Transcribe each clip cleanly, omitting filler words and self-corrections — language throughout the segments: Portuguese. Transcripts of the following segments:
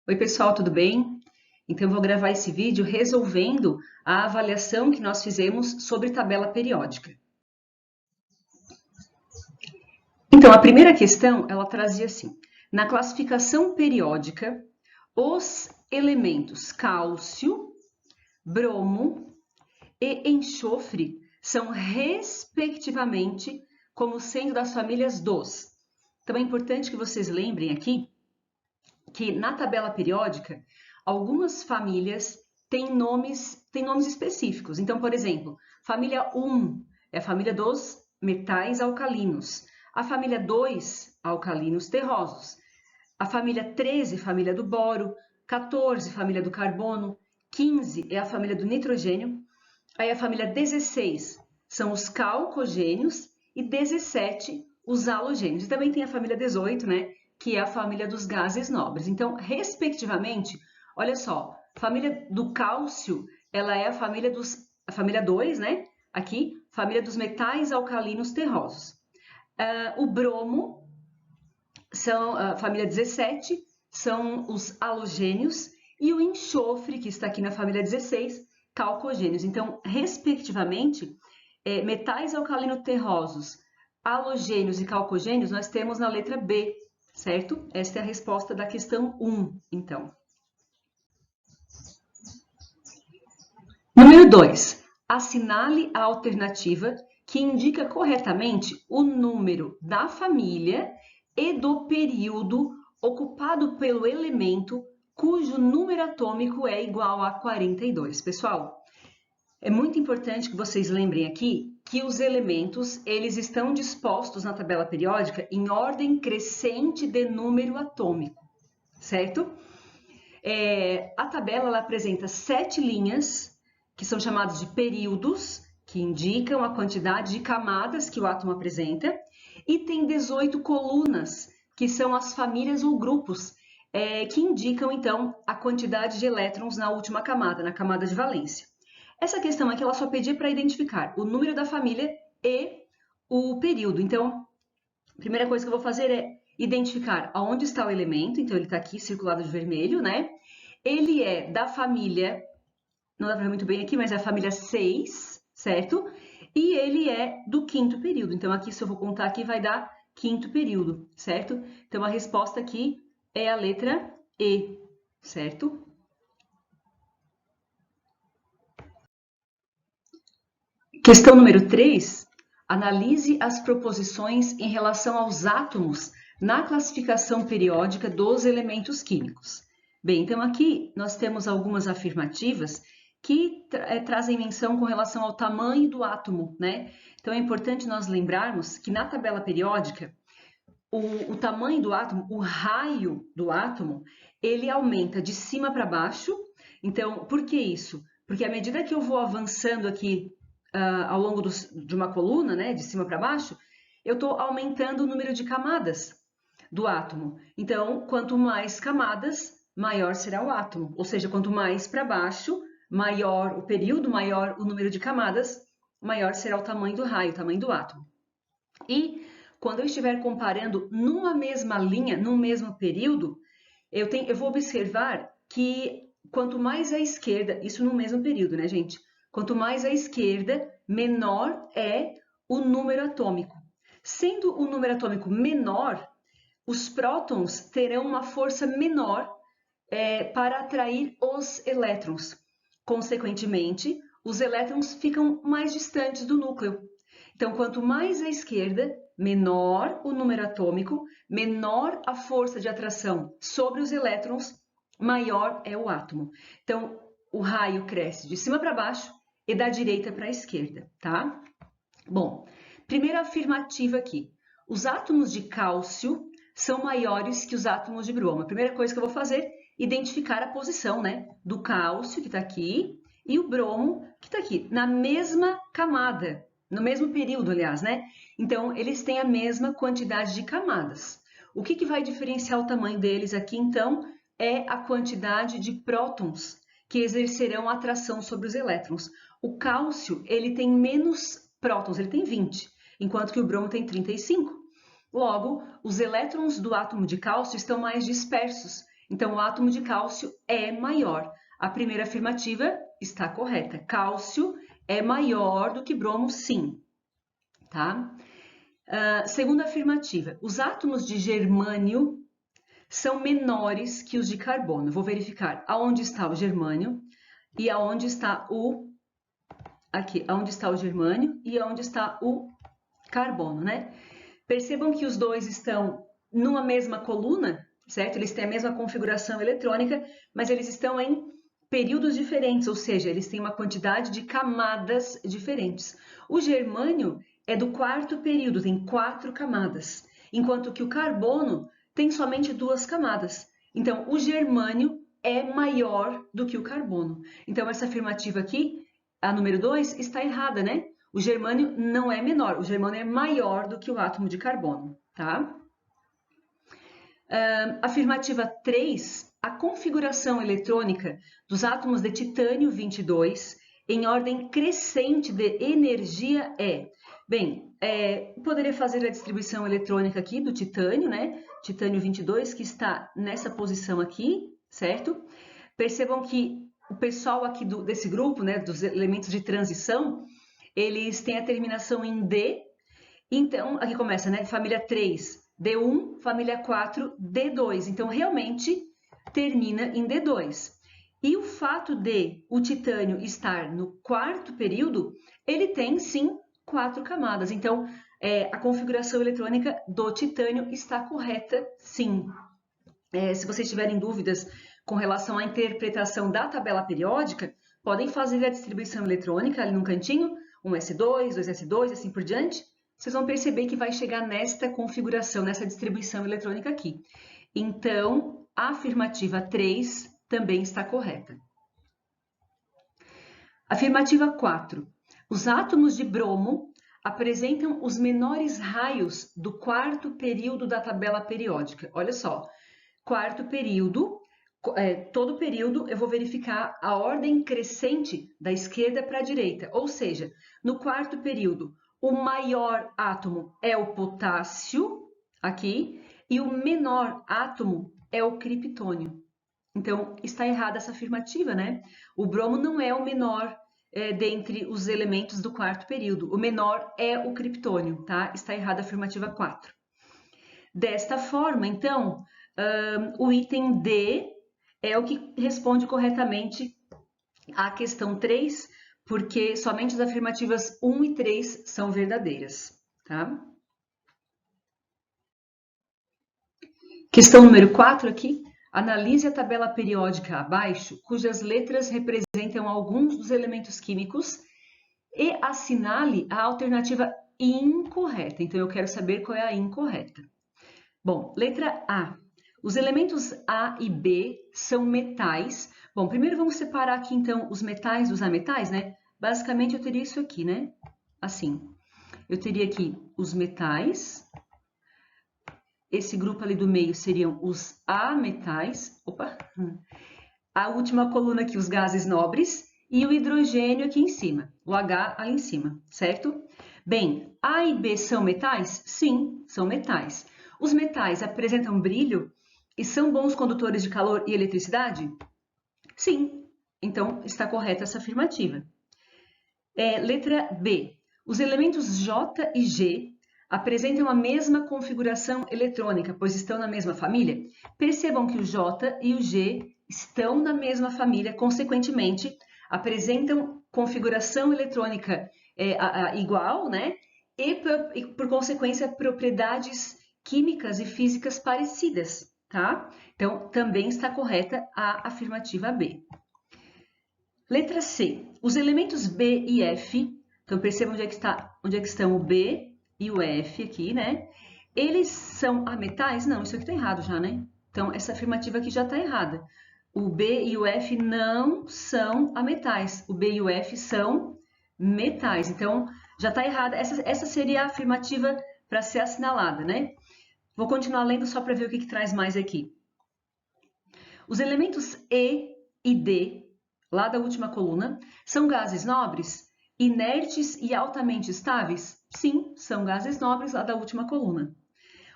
Oi, pessoal, tudo bem? Então, eu vou gravar esse vídeo resolvendo a avaliação que nós fizemos sobre tabela periódica. Então, a primeira questão, ela trazia assim: na classificação periódica, os elementos cálcio, bromo e enxofre são, respectivamente, como sendo das famílias dos. Então, é importante que vocês lembrem aqui que na tabela periódica, algumas famílias têm nomes específicos. Então, por exemplo, família 1 é a família dos metais alcalinos. A família 2, alcalinos terrosos. A família 13, família do boro. 14, família do carbono. 15 é a família do nitrogênio. Aí a família 16 são os calcogênios e 17 os halogênios. E também tem a família 18, né, que é a família dos gases nobres. Então, respectivamente, olha só, família do cálcio, ela é a família 2, né? Aqui, família dos metais alcalinos terrosos. O bromo são a família 17, são os halogênios, e o enxofre, que está aqui na família 16, calcogênios. Então, respectivamente, metais alcalino terrosos, halogênios e calcogênios, nós temos na letra B, certo? Esta é a resposta da questão 1, então. Número 2. Assinale a alternativa que indica corretamente o número da família e do período ocupado pelo elemento cujo número atômico é igual a 42. Pessoal, é muito importante que vocês lembrem aqui que os elementos, eles estão dispostos na tabela periódica em ordem crescente de número atômico, certo? A tabela ela apresenta 7 linhas, que são chamadas de períodos, que indicam a quantidade de camadas que o átomo apresenta, e tem 18 colunas, que são as famílias ou grupos, que indicam, então, a quantidade de elétrons na última camada, na camada de valência. Essa questão aqui ela só pedia para identificar o número da família e o período. Então, a primeira coisa que eu vou fazer é identificar aonde está o elemento. Então, ele está aqui circulado de vermelho, né? Ele é da família, não dá para ver muito bem aqui, mas é a família 6, certo? E ele é do quinto período. Então, aqui, se eu vou contar aqui, vai dar quinto período, certo? Então, a resposta aqui é a letra E, certo? Questão número 3. Analise as proposições em relação aos átomos na classificação periódica dos elementos químicos. Bem, então aqui nós temos algumas afirmativas que trazem menção com relação ao tamanho do átomo, né? Então é importante nós lembrarmos que na tabela periódica, o tamanho do átomo, o raio do átomo, ele aumenta de cima para baixo. Então, por que isso? Porque à medida que eu vou avançando aqui ao longo de uma coluna, né, de cima para baixo, eu estou aumentando o número de camadas do átomo. Então, quanto mais camadas, maior será o átomo. Ou seja, quanto mais para baixo, maior o período, maior o número de camadas, maior será o tamanho do raio, o tamanho do átomo. E quando eu estiver comparando numa mesma linha, num mesmo período, eu vou observar que quanto mais à esquerda, isso no mesmo período, né, gente? Quanto mais à esquerda, menor é o número atômico. Sendo o número atômico menor, os prótons terão uma força menor para atrair os elétrons. Consequentemente, os elétrons ficam mais distantes do núcleo. Então, quanto mais à esquerda, menor o número atômico, menor a força de atração sobre os elétrons, maior é o átomo. Então, o raio cresce de cima para baixo e da direita para a esquerda, tá? Bom, primeira afirmativa aqui. Os átomos de cálcio são maiores que os átomos de bromo. A primeira coisa que eu vou fazer, identificar a posição, né, do cálcio, que está aqui, e o bromo, que está aqui, na mesma camada, no mesmo período, aliás, né? Então, eles têm a mesma quantidade de camadas. O que vai diferenciar o tamanho deles aqui, então, é a quantidade de prótons que exercerão atração sobre os elétrons. O cálcio, ele tem menos prótons, ele tem 20, enquanto que o bromo tem 35. Logo, os elétrons do átomo de cálcio estão mais dispersos Então, o átomo de cálcio é maior. A primeira afirmativa está correta. Cálcio é maior do que bromo, sim. Tá? Segunda afirmativa. Os átomos de germânio são menores que os de carbono. Vou verificar aonde está o germânio e aonde está o... Aqui, aonde está o germânio e aonde está o carbono, né? Percebam que os dois estão numa mesma coluna, certo? Eles têm a mesma configuração eletrônica, mas eles estão em períodos diferentes, ou seja, eles têm uma quantidade de camadas diferentes. O germânio é do quarto período, tem 4 camadas, enquanto que o carbono tem somente 2 camadas. Então, o germânio é maior do que o carbono. Então, essa afirmativa aqui, a número 2, está errada, né? O germânio não é menor, o germânio é maior do que o átomo de carbono, tá? Afirmativa 3, a configuração eletrônica dos átomos de titânio 22 em ordem crescente de energia é... Bem, poderia fazer a distribuição eletrônica aqui do titânio, né? Titânio 22, que está nessa posição aqui, certo? Percebam que o pessoal aqui desse grupo, né, dos elementos de transição, eles têm a terminação em D. Então, aqui começa, né? Família 3, D1, família 4, D2. Então, realmente termina em D2. E o fato de o titânio estar no quarto período, ele tem, sim, 4 camadas. Então, a configuração eletrônica do titânio está correta, sim. Se vocês tiverem dúvidas com relação à interpretação da tabela periódica, podem fazer a distribuição eletrônica ali no cantinho, 1s2, 2s2 e assim por diante. Vocês vão perceber que vai chegar nesta configuração, nessa distribuição eletrônica aqui. Então, a afirmativa 3 também está correta. Afirmativa 4. Os átomos de bromo apresentam os menores raios do quarto período da tabela periódica. Olha só, quarto período, todo período eu vou verificar a ordem crescente da esquerda para a direita. Ou seja, no quarto período, o maior átomo é o potássio, aqui, e o menor átomo é o criptônio. Então, está errada essa afirmativa, né? O bromo não é o menor dentre os elementos do quarto período. O menor é o criptônio, tá? Está errada a afirmativa 4. Desta forma, então, o item D é o que responde corretamente à questão 3, porque somente as afirmativas 1 e 3 são verdadeiras, tá? Questão número 4 aqui. Analise a tabela periódica abaixo, cujas letras representam alguns dos elementos químicos e assinale a alternativa incorreta. Então, eu quero saber qual é a incorreta. Bom, letra A. Os elementos A e B são metais. Bom, primeiro vamos separar aqui, então, os metais dos ametais, né? Basicamente, eu teria isso aqui, né? Assim. Eu teria aqui os metais. Esse grupo ali do meio seriam os ametais. Opa! A última coluna aqui, os gases nobres. E o hidrogênio aqui em cima. O H ali em cima, certo? Bem, A e B são metais? Sim, são metais. Os metais apresentam brilho e são bons condutores de calor e eletricidade? Sim, então está correta essa afirmativa. Letra B. Os elementos J e G apresentam a mesma configuração eletrônica, pois estão na mesma família? Percebam que o J e o G estão na mesma família, consequentemente, apresentam configuração eletrônica igual, né? E, por consequência, propriedades químicas e físicas parecidas, tá? Então, também está correta a afirmativa B. Letra C. Os elementos B e F, então percebam onde é que estão o B e o F aqui, né? Eles são ametais? Não, isso aqui está errado já, né? Então, essa afirmativa aqui já está errada. O B e o F não são ametais. O B e o F são metais. Então, já está errada. Essa seria a afirmativa para ser assinalada, né? Vou continuar lendo só para ver o que traz mais aqui. Os elementos E e D, lá da última coluna, são gases nobres, inertes e altamente estáveis? Sim, são gases nobres lá da última coluna.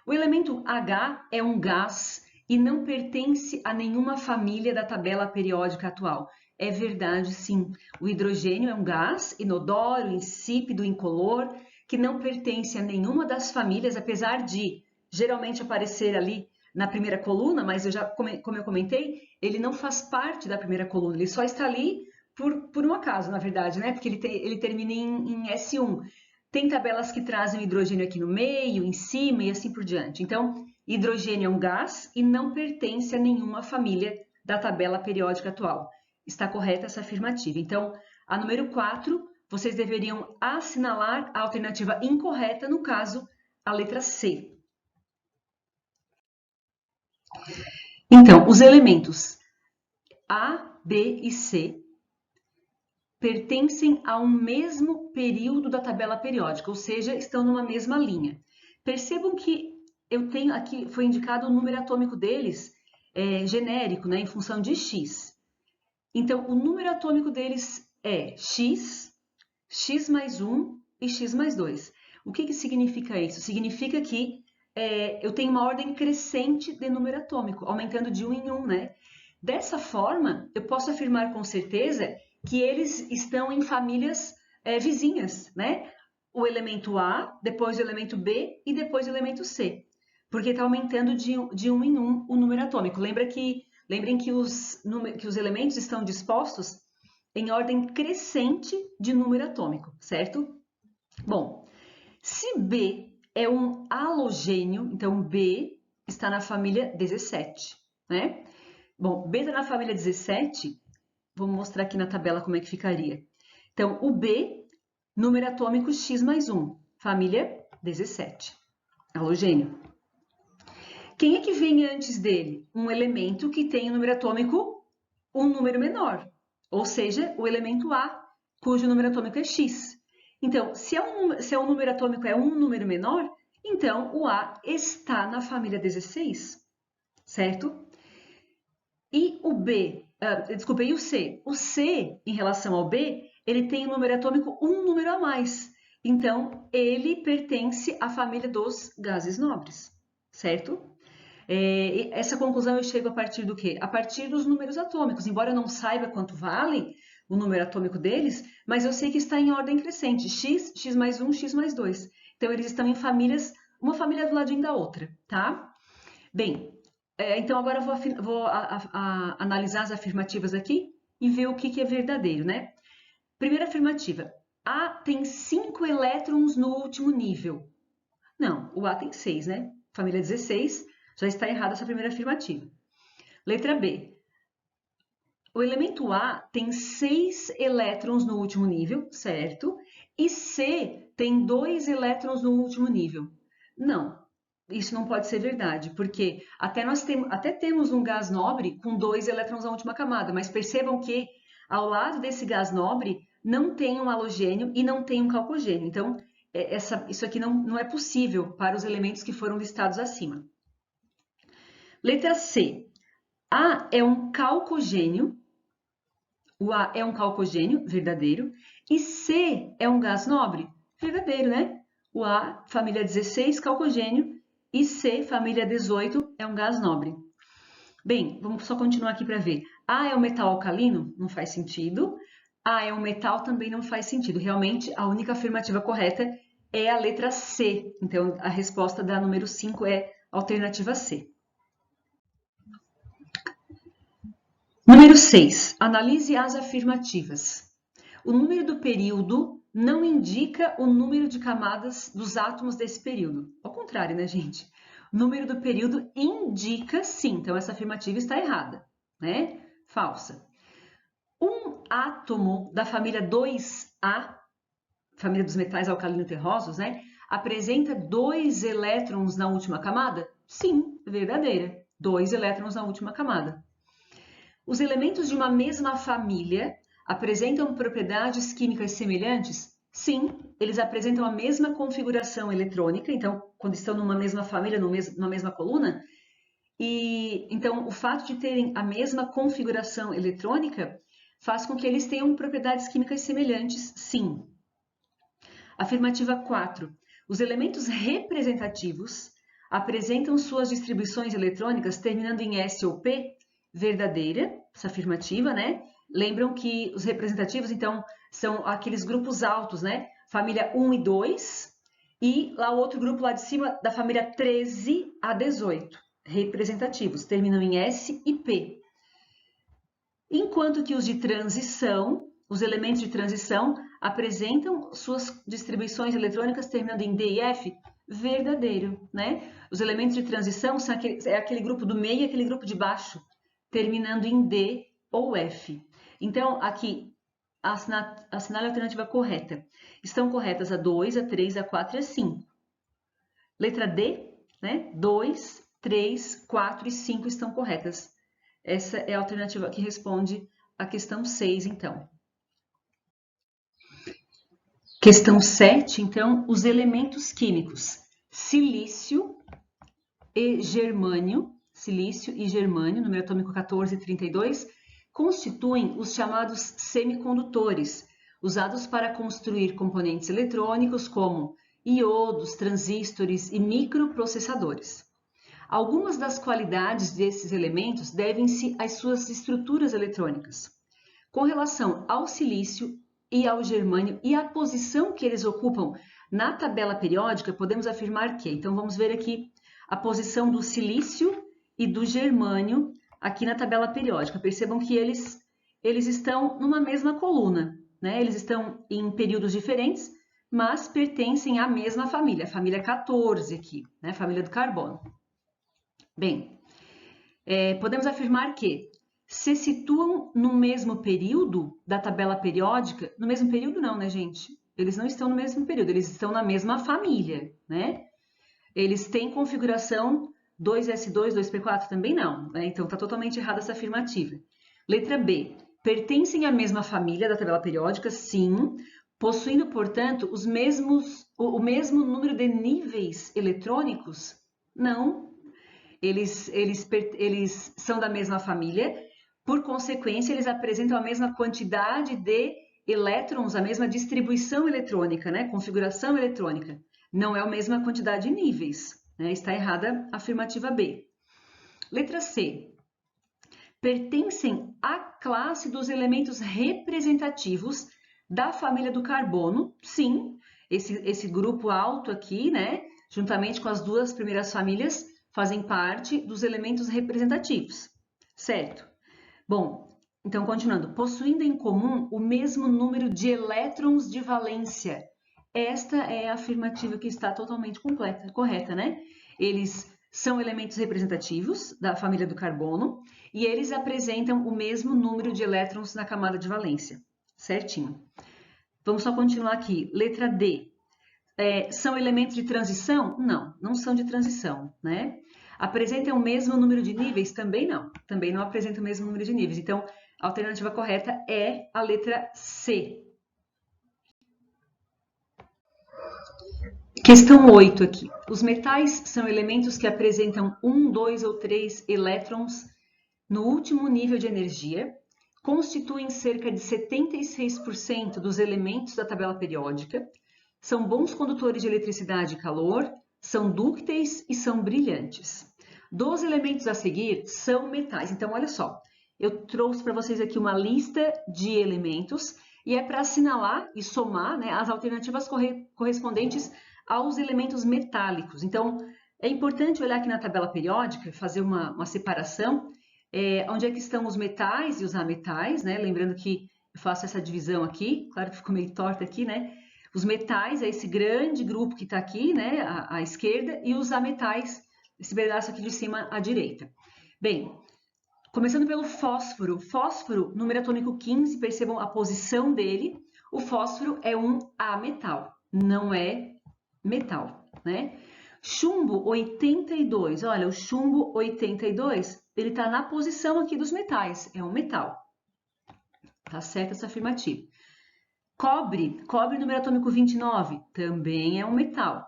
O elemento H é um gás e não pertence a nenhuma família da tabela periódica atual. É verdade, sim. O hidrogênio é um gás inodoro, insípido, incolor, que não pertence a nenhuma das famílias, apesar de geralmente aparecer ali na primeira coluna, mas como eu comentei, ele não faz parte da primeira coluna, ele só está ali por um acaso, na verdade, né? Porque ele termina em S1. Tem tabelas que trazem o hidrogênio aqui no meio, em cima e assim por diante. Então, hidrogênio é um gás e não pertence a nenhuma família da tabela periódica atual. Está correta essa afirmativa. Então, a número 4, vocês deveriam assinalar a alternativa incorreta, no caso, a letra C. Então, os elementos A, B e C pertencem ao mesmo período da tabela periódica, ou seja, estão numa mesma linha. Percebam que eu tenho aqui, foi indicado o número atômico deles genérico, né, em função de X. Então, o número atômico deles é X, X mais 1 e X mais 2. O que significa isso? Significa que eu tenho uma ordem crescente de número atômico, aumentando de 1 em 1, né? Dessa forma, eu posso afirmar com certeza que eles estão em famílias vizinhas, né? O elemento A, depois o elemento B e depois o elemento C, porque está aumentando de 1 em 1 o número atômico. Lembrem que os elementos estão dispostos em ordem crescente de número atômico, certo? Bom, se B é um halogênio, então B está na família 17, né? Bom, B está na família 17, vou mostrar aqui na tabela como é que ficaria. Então, o B, número atômico X mais 1, família 17, halogênio. Quem é que vem antes dele? Um elemento que tem o número atômico um número menor, ou seja, o elemento A, cujo número atômico é X. Então, se o número atômico é um número menor, então o A está na família 16, certo? E o B, desculpa, e o C? O C, em relação ao B, ele tem o número atômico um número a mais. Então, ele pertence à família dos gases nobres, certo? Essa conclusão eu chego a partir do quê? A partir dos números atômicos. Embora eu não saiba quanto vale o número atômico deles, mas eu sei que está em ordem crescente. X, X mais 1, X mais 2. Então, eles estão em famílias, uma família do ladinho da outra, tá? Bem, então agora eu vou analisar as afirmativas aqui e ver o que é verdadeiro, né? Primeira afirmativa. A tem 5 elétrons no último nível. Não, o A tem 6, né? Família 16, já está errada essa primeira afirmativa. Letra B. O elemento A tem 6 elétrons no último nível, certo? E C tem 2 elétrons no último nível. Não, isso não pode ser verdade, porque até temos um gás nobre com 2 elétrons na última camada, mas percebam que ao lado desse gás nobre não tem um halogênio e não tem um calcogênio. Então, isso aqui não é possível para os elementos que foram listados acima. Letra C. A é um calcogênio. O A é um calcogênio, verdadeiro. E C é um gás nobre, verdadeiro, né? O A, família 16, calcogênio. E C, família 18, é um gás nobre. Bem, vamos só continuar aqui para ver. A é um metal alcalino? Não faz sentido. A é um metal? Também não faz sentido. Realmente, a única afirmativa correta é a letra C. Então, a resposta da número 5 é a alternativa C. Número 6. Analise as afirmativas. O número do período não indica o número de camadas dos átomos desse período. Ao contrário, né, gente? O número do período indica sim. Então, essa afirmativa está errada, né? Falsa. Um átomo da família 2A, família dos metais alcalino-terrosos, né? Apresenta 2 elétrons na última camada? Sim, verdadeira. 2 elétrons na última camada. Os elementos de uma mesma família apresentam propriedades químicas semelhantes? Sim, eles apresentam a mesma configuração eletrônica, então, quando estão numa mesma família, numa mesma coluna, e então o fato de terem a mesma configuração eletrônica faz com que eles tenham propriedades químicas semelhantes, sim. Afirmativa 4. Os elementos representativos apresentam suas distribuições eletrônicas terminando em S ou P? Verdadeira, essa afirmativa, né? Lembram que os representativos, então, são aqueles grupos altos, né? Família 1 e 2, e lá o outro grupo lá de cima, da família 13 a 18, representativos, terminam em S e P. Enquanto que os de transição, os elementos de transição, apresentam suas distribuições eletrônicas terminando em D e F? Verdadeiro, né? Os elementos de transição são aquele grupo do meio e aquele grupo de baixo, terminando em D ou F. Então, aqui, assinale a alternativa correta. Estão corretas a 2, a 3, a 4 e a 5. Letra D, né? 2, 3, 4 e 5 estão corretas. Essa é a alternativa que responde a questão 6, então. Questão 7, então, os elementos químicos silício e germânio, número atômico 1432, constituem os chamados semicondutores, usados para construir componentes eletrônicos como iodos, transistores e microprocessadores. Algumas das qualidades desses elementos devem-se às suas estruturas eletrônicas. Com relação ao silício e ao germânio e a posição que eles ocupam na tabela periódica, podemos afirmar que, então vamos ver aqui a posição do silício e do germânio aqui na tabela periódica. Percebam que eles estão numa mesma coluna, né? Eles estão em períodos diferentes, mas pertencem à mesma família, a família 14 aqui, né? Família do carbono. Bem, podemos afirmar que se situam no mesmo período da tabela periódica, no mesmo período não, né, gente? Eles não estão no mesmo período, eles estão na mesma família, né? Eles têm configuração 2s2, 2p4? Também não, né? Então está totalmente errada essa afirmativa. Letra B, pertencem à mesma família da tabela periódica? Sim, possuindo, portanto, o mesmo número de níveis eletrônicos? Não. Eles são da mesma família, por consequência, eles apresentam a mesma quantidade de elétrons, a mesma distribuição eletrônica, né? Configuração eletrônica. Não é a mesma quantidade de níveis, né? Está errada a afirmativa B. Letra C. Pertencem à classe dos elementos representativos da família do carbono? Sim, esse grupo alto aqui, né? Juntamente com as duas primeiras famílias, fazem parte dos elementos representativos, certo? Bom, então continuando, possuindo em comum o mesmo número de elétrons de valência. Esta é a afirmativa que está totalmente correta, né? Eles são elementos representativos da família do carbono e eles apresentam o mesmo número de elétrons na camada de valência, certinho. Vamos só continuar aqui. Letra D. São elementos de transição? Não, não são de transição, né? Apresentam o mesmo número de níveis? Também não apresentam o mesmo número de níveis. Então, a alternativa correta é a letra C. Questão 8 aqui. Os metais são elementos que apresentam 1, 2 ou 3 elétrons no último nível de energia, constituem cerca de 76% dos elementos da tabela periódica, são bons condutores de eletricidade e calor, são dúcteis e são brilhantes. Dos elementos a seguir são metais. Então, olha só, eu trouxe para vocês aqui uma lista de elementos e é para assinalar e somar, né, as alternativas correspondentes aos elementos metálicos. Então, é importante olhar aqui na tabela periódica, fazer uma separação, onde é que estão os metais e os ametais, né? Lembrando que eu faço essa divisão aqui, claro que ficou meio torta aqui, né? Os metais é esse grande grupo que está aqui, né, à esquerda, e os ametais, esse pedaço aqui de cima à direita. Bem, começando pelo fósforo. Fósforo, número atômico 15, percebam a posição dele. O fósforo é um ametal, não é metal, né? Chumbo 82, olha, o chumbo 82, ele está na posição aqui dos metais, é um metal. Tá certa essa afirmativa. Cobre, número atômico 29, também é um metal.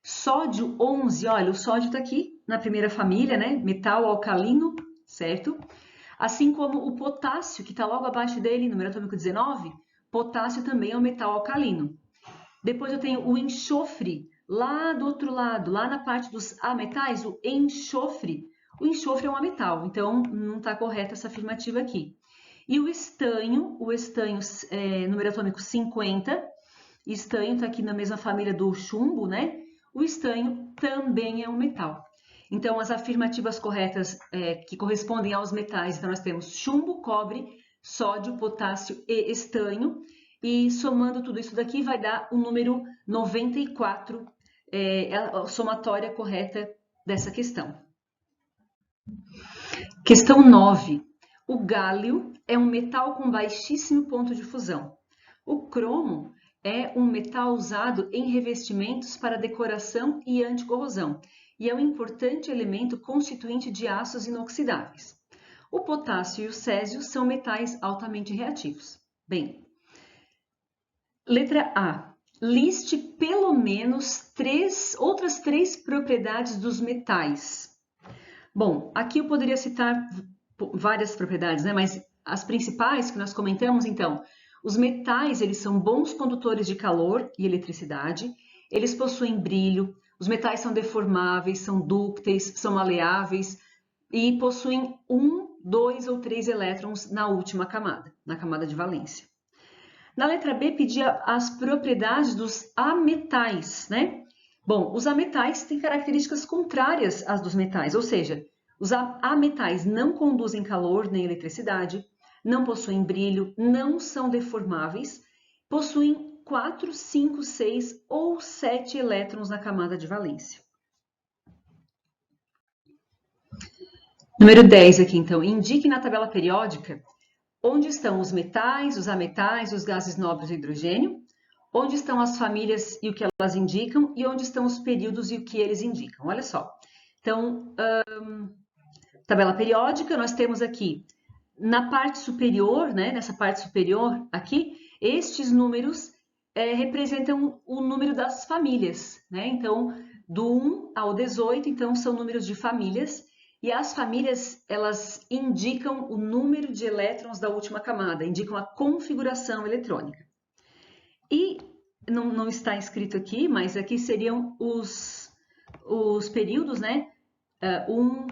Sódio 11, olha, o sódio está aqui na primeira família, né? Metal alcalino, certo? Assim como o potássio, que está logo abaixo dele, número atômico 19, potássio também é um metal alcalino. Depois eu tenho o enxofre, Lá do outro lado, lá na parte dos ametais, o enxofre é um ametal, então não está correta essa afirmativa aqui. E o estanho número atômico 50, estanho está aqui na mesma família do chumbo, né? O estanho também é um metal. Então, as afirmativas corretas que correspondem aos metais, então nós temos chumbo, cobre, sódio, potássio e estanho. E somando tudo isso daqui vai dar o número 94, a somatória correta dessa questão. Questão 9. O gálio é um metal com baixíssimo ponto de fusão. O cromo é um metal usado em revestimentos para decoração e anticorrosão e é um importante elemento constituinte de aços inoxidáveis. O potássio e o césio são metais altamente reativos. Bem, letra A. Liste pelo menos outras três propriedades dos metais. Bom, aqui eu poderia citar várias propriedades, né? Mas as principais que nós comentamos, então, os metais, eles são bons condutores de calor e eletricidade, eles possuem brilho, os metais são deformáveis, são dúcteis, são maleáveis e possuem 1, 2 ou 3 elétrons na última camada, na camada de valência. Na letra B, pedia as propriedades dos ametais, né? Bom, os ametais têm características contrárias às dos metais, ou seja, os ametais não conduzem calor nem eletricidade, não possuem brilho, não são deformáveis, possuem 4, 5, 6 ou 7 elétrons na camada de valência. Número 10 aqui, então. Indique na tabela periódica onde estão os metais, os ametais, os gases nobres e o hidrogênio, onde estão as famílias e o que elas indicam, e onde estão os períodos e o que eles indicam. Olha só. Então, tabela periódica, nós temos aqui, na parte superior, né, nessa parte superior aqui, estes números representam o número das famílias, né? Então, do 1 ao 18, então, são números de famílias, e as famílias, elas indicam o número de elétrons da última camada, indicam a configuração eletrônica. E não está escrito aqui, mas aqui seriam os períodos, né? 1,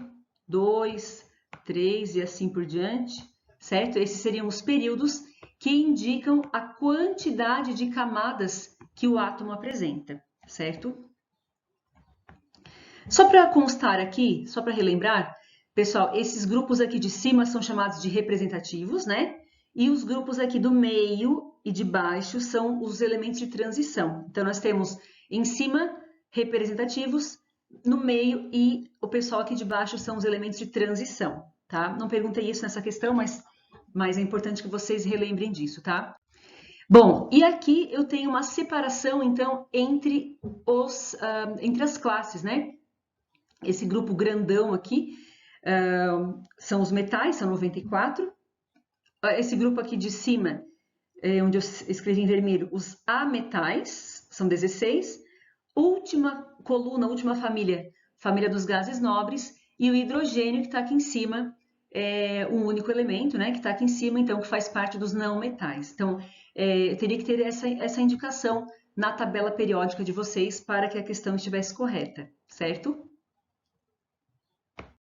2, 3 e assim por diante, certo? Esses seriam os períodos que indicam a quantidade de camadas que o átomo apresenta, certo? Só para constar aqui, só para relembrar, pessoal, esses grupos aqui de cima são chamados de representativos, né? E os grupos aqui do meio e de baixo são os elementos de transição. Então, nós temos em cima representativos, no meio e o pessoal aqui de baixo são os elementos de transição, tá? Não perguntei isso nessa questão, mas é importante que vocês relembrem disso, tá? Bom, e aqui eu tenho uma separação, então, entre as classes, né? Esse grupo grandão aqui são os metais, são 94. Esse grupo aqui de cima, onde eu escrevi em vermelho, os ametais, são 16. Última coluna, última família, família dos gases nobres. E o hidrogênio, que está aqui em cima, um único elemento, né? Que está aqui em cima, então, que faz parte dos não metais. Então, eu teria que ter essa indicação na tabela periódica de vocês para que a questão estivesse correta, certo?